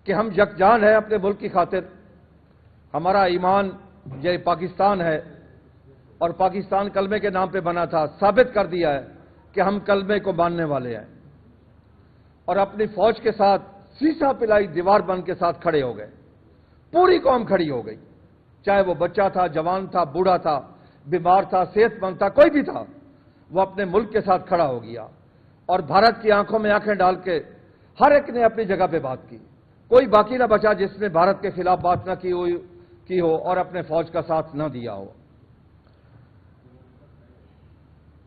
کہ ہم یکجان ہیں اپنے ملک کی خاطر. ہمارا ایمان یہ پاکستان ہے اور پاکستان کلمے کے نام پہ بنا تھا. ثابت کر دیا ہے کہ ہم کلمے کو ماننے والے ہیں اور اپنی فوج کے ساتھ سیسا پلائی دیوار بن کے ساتھ کھڑے ہو گئے. پوری قوم کھڑی ہو گئی, چاہے وہ بچہ تھا, جوان تھا, بوڑھا تھا, بیمار تھا, صحت مند تھا, کوئی بھی تھا, وہ اپنے ملک کے ساتھ کھڑا ہو گیا اور بھارت کی آنکھوں میں آنکھیں ڈال کے ہر ایک نے اپنی جگہ پہ بات کی. کوئی باقی نہ بچا جس نے بھارت کے خلاف بات نہ کی ہو اور اپنے فوج کا ساتھ نہ دیا ہو.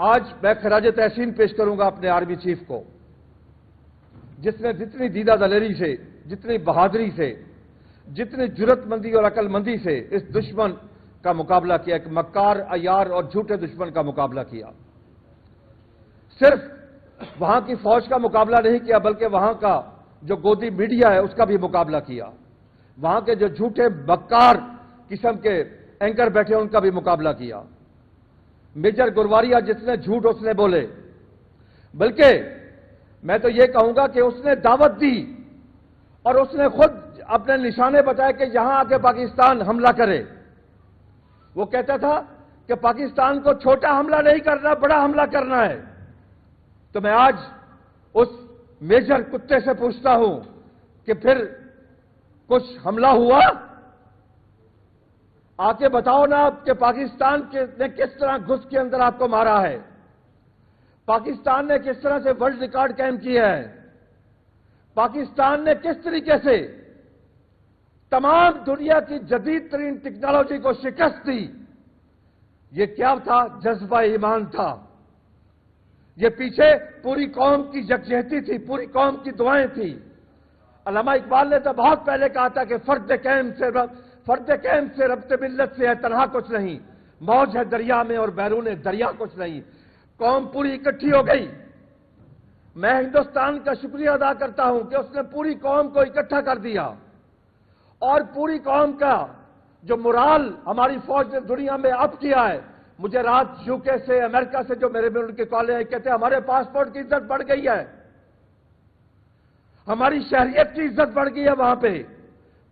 آج میں خراج تحسین پیش کروں گا اپنے آرمی چیف کو, جس نے جتنی دیدہ دلیری سے, جتنی بہادری سے, جتنی جرت مندی اور عقل مندی سے اس دشمن کا مقابلہ کیا, ایک مکار, عیار اور جھوٹے دشمن کا مقابلہ کیا. صرف وہاں کی فوج کا مقابلہ نہیں کیا بلکہ وہاں کا جو گودی میڈیا ہے اس کا بھی مقابلہ کیا. وہاں کے جو جھوٹے مکار قسم کے اینکر بیٹھے ان کا بھی مقابلہ کیا. میجر گرواریا جس نے جھوٹ اس نے بولے, بلکہ میں تو یہ کہوں گا کہ اس نے دعوت دی اور اس نے خود اپنے نشانے بتائے کہ یہاں آ کے پاکستان حملہ کرے. وہ کہتا تھا کہ پاکستان کو چھوٹا حملہ نہیں کرنا, بڑا حملہ کرنا ہے. تو میں آج اس میجر کتے سے پوچھتا ہوں کہ پھر کچھ حملہ ہوا؟ آ کے بتاؤ نا کہ پاکستان نے کس طرح گھس کے اندر آپ کو مارا ہے, پاکستان نے کس طرح سے ورلڈ ریکارڈ قائم کیا ہے, پاکستان نے کس طریقے سے تمام دنیا کی جدید ترین ٹیکنالوجی کو شکست دی. یہ کیا تھا؟ جذبہ ایمان تھا. یہ پیچھے پوری قوم کی یکجہتی تھی, پوری قوم کی دعائیں تھیں. علامہ اقبال نے تو بہت پہلے کہا تھا کہ فرد قیم سے ربط ملت سے ہے تنہا کچھ نہیں, موج ہے دریا میں اور بیرون دریا کچھ نہیں. قوم پوری اکٹھی ہو گئی. میں ہندوستان کا شکریہ ادا کرتا ہوں کہ اس نے پوری قوم کو اکٹھا کر دیا اور پوری قوم کا جو مرال ہماری فوج نے دنیا میں اپ کیا ہے. مجھے رات یو کے سے, امریکہ سے جو میرے ملک کے کالے ہیں, کہتے ہیں ہمارے پاسپورٹ کی عزت بڑھ گئی ہے, ہماری شہریت کی عزت بڑھ گئی ہے, وہاں پہ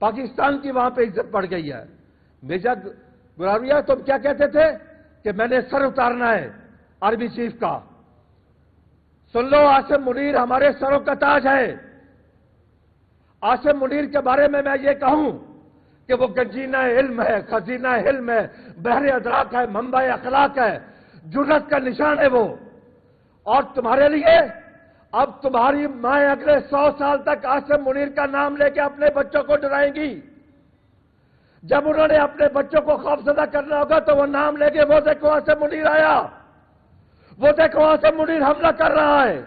پاکستان کی وہاں پہ عزت بڑھ گئی ہے. میجر گرواریا تم کیا کہتے تھے کہ میں نے سر اتارنا ہے آرمی چیف کا. سن لو, عاصم منیر ہمارے سروں کا تاج ہے. عاصم منیر کے بارے میں یہ کہوں کہ وہ گنجینہ علم ہے, خزینہ علم ہے, بحر ادراک ہے, منبع اخلاق ہے, جرت کا نشان ہے وہ. اور تمہارے لیے اب تمہاری مائیں اگلے 100 سال تک عاصم منیر کا نام لے کے اپنے بچوں کو ڈرائیں گی. جب انہوں نے اپنے بچوں کو خوفزدہ کرنا ہوگا تو وہ نام لے کے, وہ دیکھو عاصم منیر آیا, وہ دیکھو عاصم منیر حملہ کر رہا ہے.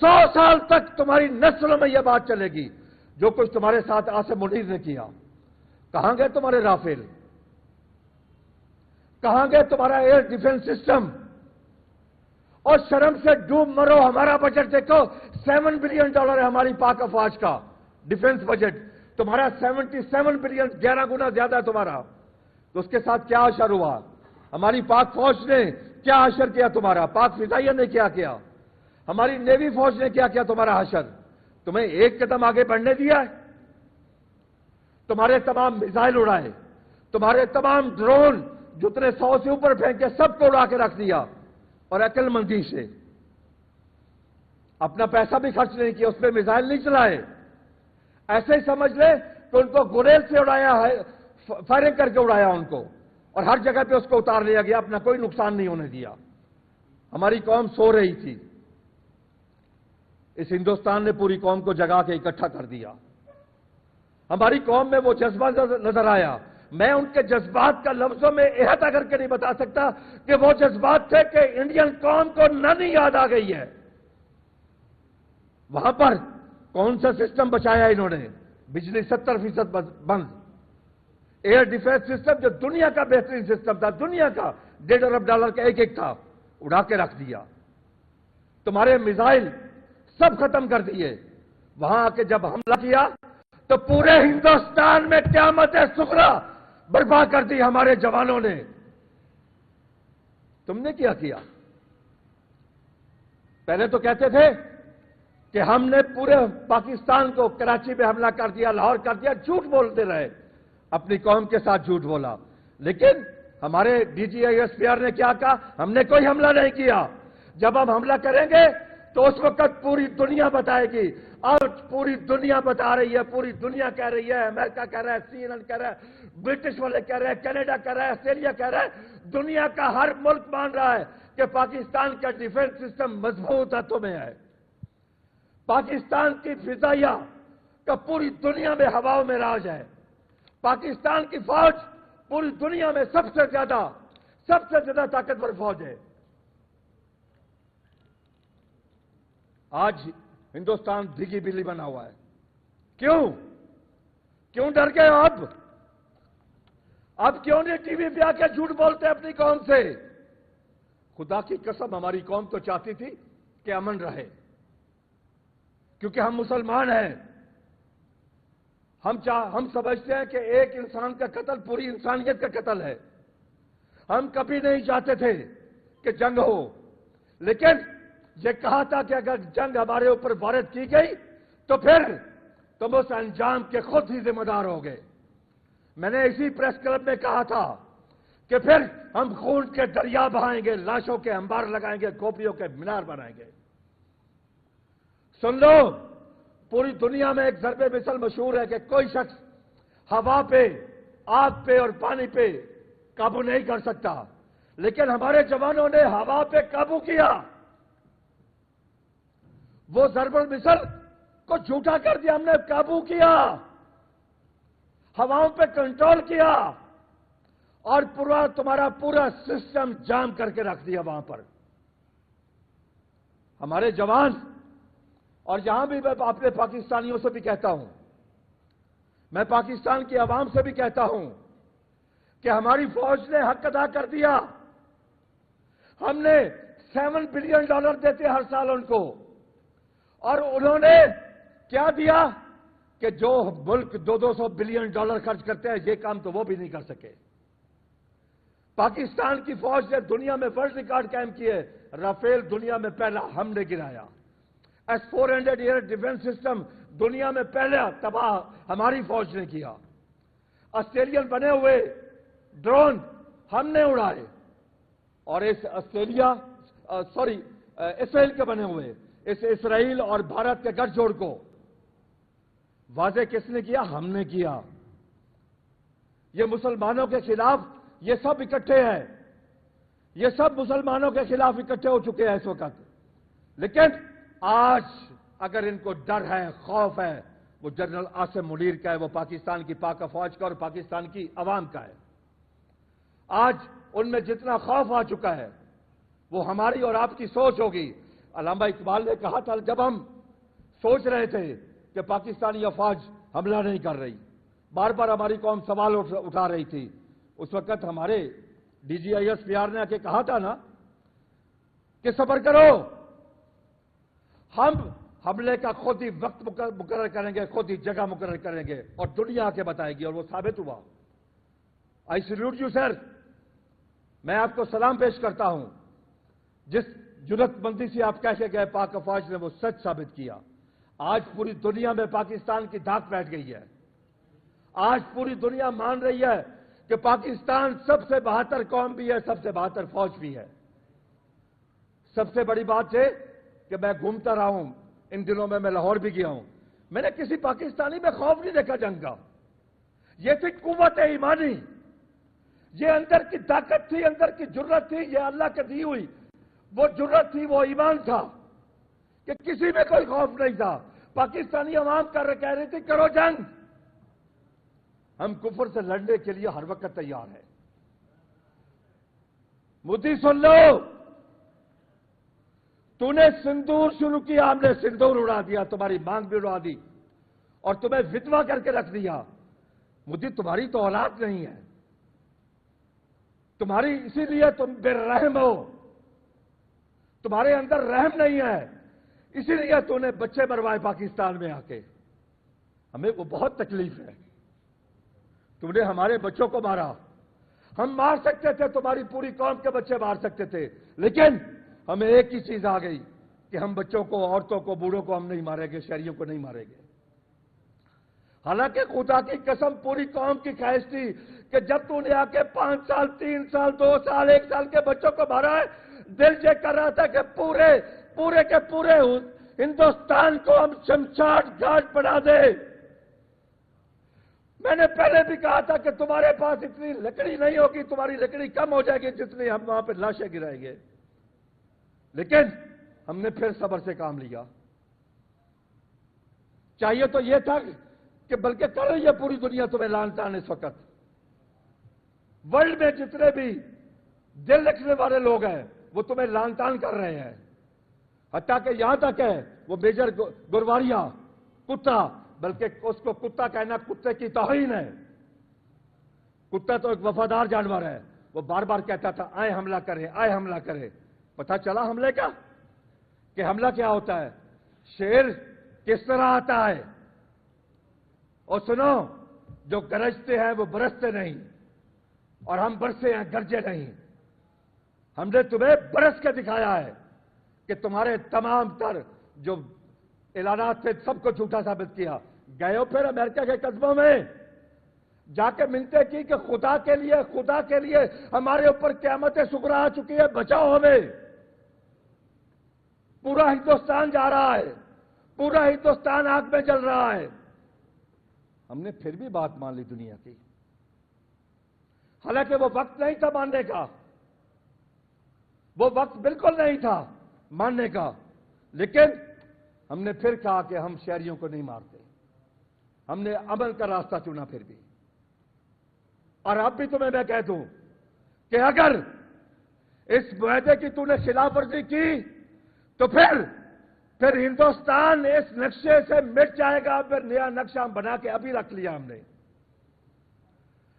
100 سال تک تمہاری نسلوں میں یہ بات چلے گی. جو کچھ تمہارے ساتھ عاصم منیر نے کیا, کہاں گئے تمہارے رافیل, کہاں گئے تمہارا ایئر ڈیفنس سسٹم؟ اور شرم سے ڈوب مرو. ہمارا بجٹ دیکھو, $7 بلین ہے ہماری پاک افواج کا ڈیفنس بجٹ. تمہارا 77 بلین, 11 گنا زیادہ ہے تمہارا. تو اس کے ساتھ کیا اشر ہوا؟ ہماری پاک فوج نے کیا اشر کیا تمہارا؟ پاک فضائیہ نے کیا کیا؟ ہماری نیوی فوج نے کیا کیا تمہارا اشر؟ تمہیں ایک قدم آگے بڑھنے دیا ہے؟ تمہارے تمام میزائل اڑائے, تمہارے تمام ڈرون جتنے 100 سے اوپر پھینکے سب کو اڑا کے رکھ دیا. اور عقل مندی سے اپنا پیسہ بھی خرچ نہیں کیا, اس پہ میزائل نہیں چلائے. ایسے ہی سمجھ لے کہ ان کو گریز سے اڑایا ہے, فائرنگ کر کے اڑایا ان کو, اور ہر جگہ پہ اس کو اتار لیا گیا, اپنا کوئی نقصان نہیں ہونے دیا. ہماری قوم سو رہی تھی, اس ہندوستان نے پوری قوم کو جگا کے اکٹھا کر دیا. ہماری قوم میں وہ جذبہ نظر آیا. میں ان کے جذبات کا لفظوں میں احاطہ کر کے نہیں بتا سکتا کہ وہ جذبات تھے کہ انڈین قوم کو نہیں یاد آ گئی ہے. وہاں پر کون سا سسٹم بچایا انہوں نے؟ بجلی 70% بند, ایئر ڈیفنس سسٹم جو دنیا کا بہترین سسٹم تھا, دنیا کا $1.5 ارب کا ایک تھا, اڑا کے رکھ دیا. تمہارے میزائل سب ختم کر دیے. وہاں آ کے جب حملہ کیا تو پورے ہندوستان میں قیامت صغریٰ برپا کر دی ہمارے جوانوں نے. تم نے کیا کیا؟ پہلے تو کہتے تھے کہ ہم نے پورے پاکستان کو کراچی میں حملہ کر دیا، لاہور کر دیا، جھوٹ بولتے رہے، اپنی قوم کے ساتھ جھوٹ بولا. لیکن ہمارے D G I S P R نے کیا کہا؟ ہم نے کوئی حملہ نہیں کیا. جب ہم حملہ کریں گے تو اس وقت پوری دنیا بتائے گی. اور پوری دنیا بتا رہی ہے، پوری دنیا کہہ رہی ہے، امریکہ کہہ رہا ہے، سی این این کہہ رہا ہے، برٹش والے کہہ رہے ہیں، کینیڈا کہہ رہا ہے، آسٹریلیا کہہ رہا ہے، دنیا کا ہر ملک مان رہا ہے کہ پاکستان کا ڈیفنس سسٹم مضبوط ہاتھوں میں ہے. پاکستان کی فضائیہ کا پوری دنیا میں ہواؤں میں راج ہے. پاکستان کی فوج پوری دنیا میں سب سے زیادہ طاقتور فوج ہے. آج ہندوستان بھیگی بلی بنا ہوا ہے. کیوں ڈر گئے اب کیوں نہیں ٹی وی پہ آ کے جھوٹ بولتے اپنی قوم سے؟ خدا کی قسم ہماری قوم تو چاہتی تھی کہ امن رہے، کیونکہ ہم مسلمان ہیں. ہم سمجھتے ہیں کہ ایک انسان کا قتل پوری انسانیت کا قتل ہے. ہم کبھی نہیں چاہتے تھے کہ جنگ ہو، لیکن یہ کہا تھا کہ اگر جنگ ہمارے اوپر وارد کی گئی تو پھر تم اس انجام کے خود ہی ذمہ دار ہو گئے. میں نے اسی پریس کلب میں کہا تھا کہ پھر ہم خون کے دریا بہائیں گے، لاشوں کے انبار لگائیں گے، کھوپڑیوں کے مینار بنائیں گے. سن لو، پوری دنیا میں ایک ضرب مثل مشہور ہے کہ کوئی شخص ہوا پہ، آگ پہ اور پانی پہ قابو نہیں کر سکتا، لیکن ہمارے جوانوں نے ہوا پہ قابو کیا. وہ ضرب المثل کو جھوٹا کر دیا. ہم نے قابو کیا، ہواؤں پہ کنٹرول کیا اور تمہارا پورا سسٹم جام کر کے رکھ دیا وہاں پر. ہمارے جوان، اور یہاں بھی میں اپنے پاکستانیوں سے بھی کہتا ہوں، میں پاکستان کی عوام سے بھی کہتا ہوں کہ ہماری فوج نے حق ادا کر دیا. ہم نے $7 بلین دیتے ہر سال ان کو، اور انہوں نے کیا دیا کہ جو ملک $200 بلین خرچ کرتے ہیں، یہ کام تو وہ بھی نہیں کر سکے. پاکستان کی فوج نے دنیا میں ورلڈ ریکارڈ قائم کیے. رافیل دنیا میں پہلا ہم نے گرایا. S-400 ایئر ڈیفنس سسٹم دنیا میں پہلا تباہ ہماری فوج نے کیا. آسٹریلین بنے ہوئے ڈرون ہم نے اڑائے، اور اس اسرائیل کے بنے ہوئے اس اسرائیل اور بھارت کے گٹھ جوڑ کو واضح کس نے کیا؟ ہم نے کیا. یہ مسلمانوں کے خلاف یہ سب اکٹھے ہیں، یہ سب مسلمانوں کے خلاف اکٹھے ہو چکے ہیں اس وقت. لیکن آج اگر ان کو ڈر ہے، خوف ہے، وہ جنرل عاصم منیر کا ہے، وہ پاکستان کی پاک فوج کا اور پاکستان کی عوام کا ہے. آج ان میں جتنا خوف آ چکا ہے وہ ہماری اور آپ کی سوچ ہوگی. علامہ اقبال نے کہا تھا جب ہم سوچ رہے تھے کہ پاکستانی افواج حملہ نہیں کر رہی، بار بار ہماری قوم سوال اٹھا رہی تھی، اس وقت ہمارے D G I S P R نے آ کے کہا تھا نا کہ صبر کرو، ہم حملے کا خود ہی وقت مقرر کریں گے، خود ہی جگہ مقرر کریں گے اور دنیا آ کے بتائے گی. اور وہ ثابت ہوا. آئی سیلوٹ یو سر. میں آپ کو سلام پیش کرتا ہوں. جس جرات مندی سے آپ کہہ کے گئے پاک افواج نے وہ سچ ثابت کیا. آج پوری دنیا میں پاکستان کی دھاک بیٹھ گئی ہے. آج پوری دنیا مان رہی ہے کہ پاکستان سب سے بہتر قوم بھی ہے، سب سے بہتر فوج بھی ہے. سب سے بڑی بات ہے کہ میں گھومتا رہا ہوں، ان دنوں میں لاہور بھی گیا ہوں، میں نے کسی پاکستانی میں خوف نہیں دیکھا جنگ کا. یہ تھی قوت ایمانی، یہ اندر کی طاقت تھی، اندر کی جرت تھی، یہ اللہ کے دی ہوئی وہ جرت تھی، وہ ایمان تھا کہ کسی میں کوئی خوف نہیں تھا. پاکستانی عوام کہہ رہی تھی کرو جنگ، ہم کفر سے لڑنے کے لیے ہر وقت تیار ہیں. مودی سن لو، تو نے سندور شروع کیا، ہم نے سندور اڑا دیا، تمہاری مانگ بھی اڑا دی اور تمہیں ودوا کر کے رکھ دیا. مودی تمہاری تو اولاد نہیں ہے، تمہاری اسی لیے تم بے رحم ہو، تمہارے اندر رحم نہیں ہے، اسی لیے تو نے بچے مروائے پاکستان میں آ کے. ہمیں وہ بہت تکلیف ہے. تم نے ہمارے بچوں کو مارا. ہم مار سکتے تھے، تمہاری پوری قوم کے بچے مار سکتے تھے، لیکن ہمیں ایک ہی چیز آ گئی کہ ہم بچوں کو، عورتوں کو، بوڑھوں کو ہم نہیں ماریں گے، شہریوں کو نہیں ماریں گے۔ حالانکہ خدا کی قسم پوری قوم کی خواہش تھی کہ جب تو نے آ کے 5 سال، 3 سال، 2 سال، 1 سال کے بچوں کو مارا ہے، دل یہ کر رہا تھا کہ پورے کے پورے ہندوستان کو ہم شمشاد گھاٹ بنا دے۔ میں نے پہلے بھی کہا تھا کہ تمہارے پاس اتنی لکڑی نہیں ہوگی، تمہاری لکڑی کم ہو جائے گی جتنی ہم وہاں پہ لاشیں گرائیں گے، لیکن ہم نے پھر صبر سے کام لیا۔ چاہیے تو یہ تھا کہ بلکہ کر رہی ہے پوری دنیا تمہیں لعن طعن اس وقت۔ ورلڈ میں جتنے بھی دل رکھنے والے لوگ ہیں وہ تمہیں لعن طعن کر رہے ہیں، حتیٰ کہ یہاں تک ہے وہ میجر گرواریا کتا، بلکہ اس کو کتا کہنا کتے کی توہین ہے۔ کتا تو ایک وفادار جانور ہے، وہ بار بار کہتا تھا آئے حملہ کرے، آئے حملہ کرے۔ پتہ چلا حملے کا کہ حملہ کیا ہوتا ہے، شیر کس طرح آتا ہے۔ اور سنو، جو گرجتے ہیں وہ برستے نہیں، اور ہم برسے ہیں گرجے نہیں۔ ہم نے تمہیں برس کے دکھایا ہے کہ تمہارے تمام تر جو اعلانات تھے سب کو جھوٹا ثابت کیا۔ گئے ہو پھر امریکہ کے قصبوں میں جا کے منتیں کی کہ خدا کے لیے ہمارے اوپر قیامت صغریٰ آ چکی ہے، بچاؤ ہمیں۔ پورا ہندوستان جا رہا ہے، پورا ہندوستان آگ میں جل رہا ہے۔ ہم نے پھر بھی بات مان لی دنیا کی، حالانکہ وہ وقت نہیں تھا ماننے کا، وہ وقت بالکل نہیں تھا ماننے کا، لیکن ہم نے پھر کہا کہ ہم شہریوں کو نہیں مارتے۔ ہم نے عمل کا راستہ چنا پھر بھی۔ اور اب بھی تمہیں میں کہہ دوں کہ اگر اس معاہدے کی تو نے خلاف ورزی کی تو پھر ہندوستان اس نقشے سے مٹ جائے گا۔ پھر نیا نقشہ ہم بنا کے ابھی رکھ لیا ہم نے۔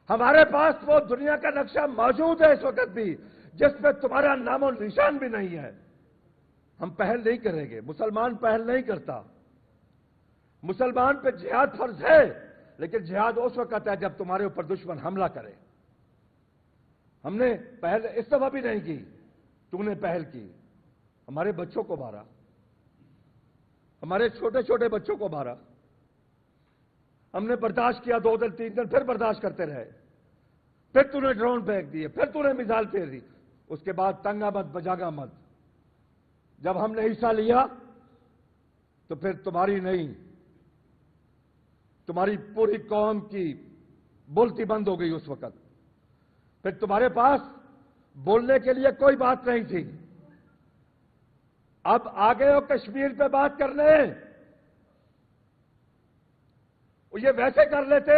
ہمارے پاس وہ دنیا کا نقشہ موجود ہے اس وقت بھی جس پہ تمہارا نام و نشان بھی نہیں ہے۔ ہم پہل نہیں کریں گے، مسلمان پہل نہیں کرتا۔ مسلمان پہ جہاد فرض ہے، لیکن جہاد اس وقت ہے جب تمہارے اوپر دشمن حملہ کرے۔ ہم نے پہل اس دفعہ بھی نہیں کی، تم نے پہل کی، ہمارے بچوں کو مارا، ہمارے چھوٹے چھوٹے بچوں کو مارا۔ ہم نے برداشت کیا 2 دن 3 دن، پھر برداشت کرتے رہے، پھر تو نے ڈرون پھینک دیے، پھر تو نے میزائل پھیر دی۔ اس کے بعد تنگا مت بجاگا مت، جب ہم نے حصہ لیا تو پھر تمہاری نہیں، تمہاری پوری قوم کی بولتی بند ہو گئی اس وقت۔ پھر تمہارے پاس بولنے کے لیے کوئی بات نہیں تھی۔ اب آگے ہو کشمیر پہ بات کرنے، یہ ویسے کر لیتے